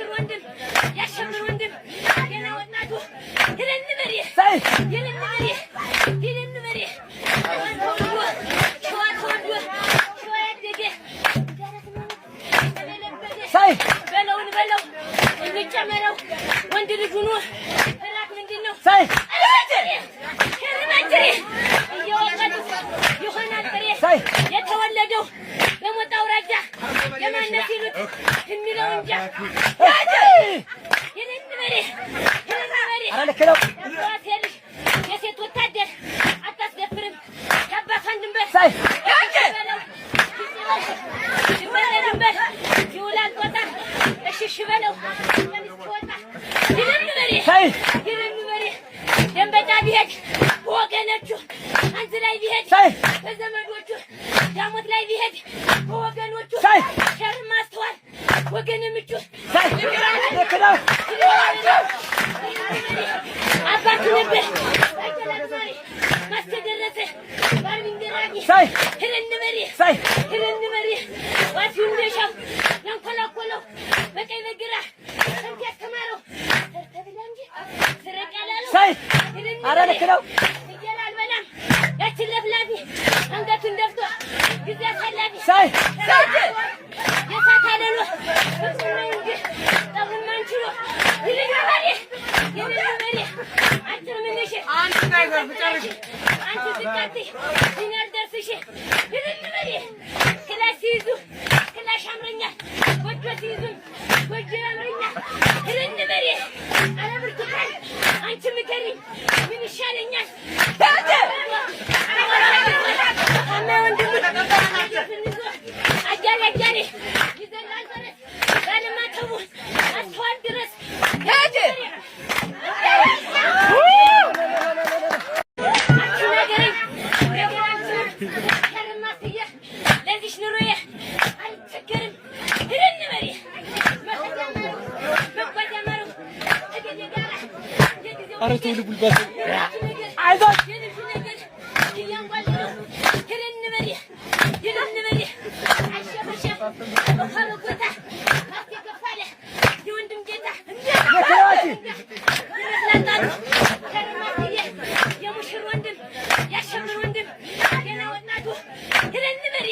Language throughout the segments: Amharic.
የሙሽር ወንድም ያሸብር ወንድም ገና ወጣቱ ይልን በሪ ይልን በሪ ይልን በሪ በለውን በለው እንጨመረው ወንድ ልጅ ሆኖ እራት ምንድነው ከርማጅሪ እየወቀቱ ይሆናል ጥሬ የተወለደው በሞጣ አውራጃ የማነት ይሉት የሚለው እንጃ ይልን በሪ አረለከለው የሴት ወታደር አታስደፍርም ከአባት አንድንበር ይበለድንበር ይውላል ጦጣ እሽሽ በለው ወጣ ይልን በሪ ደንበጫ ቢሄድ በወገኖቹ አንዝ ላይ ቢሄድ በዘመዶቹ ዳሞት ላይ ቢሄድ በወገኖቹ ሸር ማስተዋል ወገን ምቹ አባቱ ነበር ማስተደረሰ ባርሚንገራኒ ህልን በሪ ዋሲው እንደሻው ያንኮላኮለው በቀይ በግራ ሰንት ያስተማረው ተርተብላ እንጂ ስረቅ ያላለው አረለከለው ይገላል በላም ያችን ለፍላፊ አንገቱን ደፍቶ ጊዜ አሳላፊ የሳት አለሎ ፍጹም ነው እንጂ ጠቡን ማንችሎ ይልን በሪ አጭር ምንሽ አንቺ ነገር ብቻሽ አንቺ ትቃጥሽ ሲነር ደርስሽ ይልን በሪ ክላስ ሲይዙ ክላሽ አምረኛል ጎጆ ሲይዙም ጎጆ ያምረኛል ይልን በሪ አረ ብርቱካን አንቺ ምከሪኝ ምን ይሻለኛል አማ ወንድሙ አጃሪ ይዘላል በረት ባለማተቡ አስተዋል ድረስ ለዚሽ ኑሮዬ አልቸገርም ይልን በሪ መጓዝ ያመረው እገሌ ጋራ አረ ተው ልጉልባት አይዞህ የልጁ ነገር እያንጓለለው ይልን በሪ አሸበሸብ በፋበጎታ ማስገፋለ የወንድም ጌታ ይረላጣሉ ከርማትዬ የሙሽር ወንድም ያሸብር ወንድም ገና ወጣቱ ይልን በሪ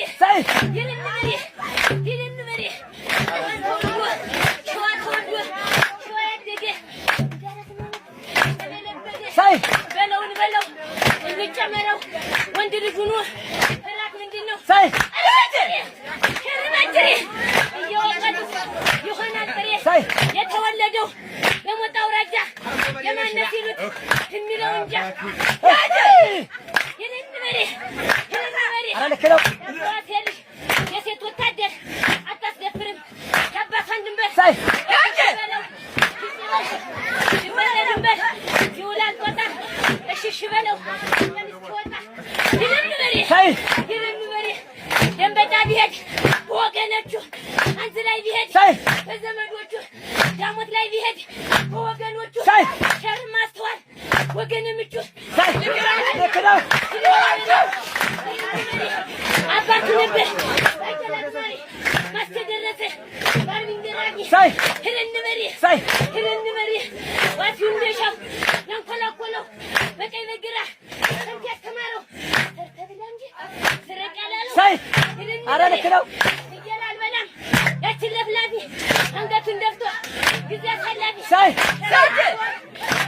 ሸዋ ተወልዶ ሸዋ ያደገ በለውን በለው እንጨመረው ወንድ ልጅ ሆኖ እራት ምንድነው ከርማጅሪ እየወቀቱ ይሆናል ጥሬ የተወለደው በሞጣ አውራጃ የማነት ይሉት የሚለው እንጃ ይልን በሪ አረለከለው የሴት ወታደር አታስደፍርም ከአባት አንድንበር በለው ይበለድንበር ይውላል ጦጣ እሽሽ በለው ወጣ ይልን በሪ ደንበጫ ቢሄድ በወገኖቹ አንዝ ላይ ቢሄድ በዘመዶቹ ዳሞት ላይ ቢሄድ በወገኖቹ ሸር ማስተዋል ወገን ምቹ አባቱ ነበር ማስተደረሰ ባርሚንገራኒ ህልን በሪ ዋሲው እንደሻው ያንኮላኮለው በቀይ በግራ ሰንት ያስተማረው ተርተብላ እንጂ ስረቅ ያላለው አረለከለው ይገላል በላም ያችን ለፍላፊ አንገቱን ደፍቶ ጊዜ አሳላፊ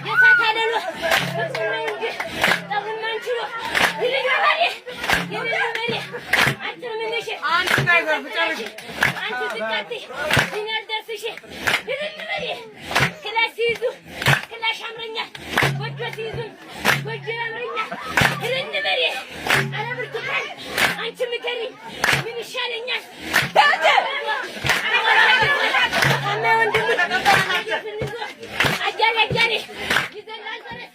የሳት አለሎ ፍጹም ነው እንጂ ጠቡን ማንችሎ ይልን በሪ አጭር ምንሽ አንቺ ነገር ብቻሽ አንቺ ትቃጥሽ ሲነር ደርስሽ ይልን በሪ ክላስ ሲይዙ ክላሽ አምረኛል ጎጆ ሲይዙም ጎጆ ያምረኛል ይልን በሪ አረ ብርቱካን አንቺ ምከሪኝ ምን ይሻለኛል አማ ወንድሙ አጃሪ ይዘላል በረት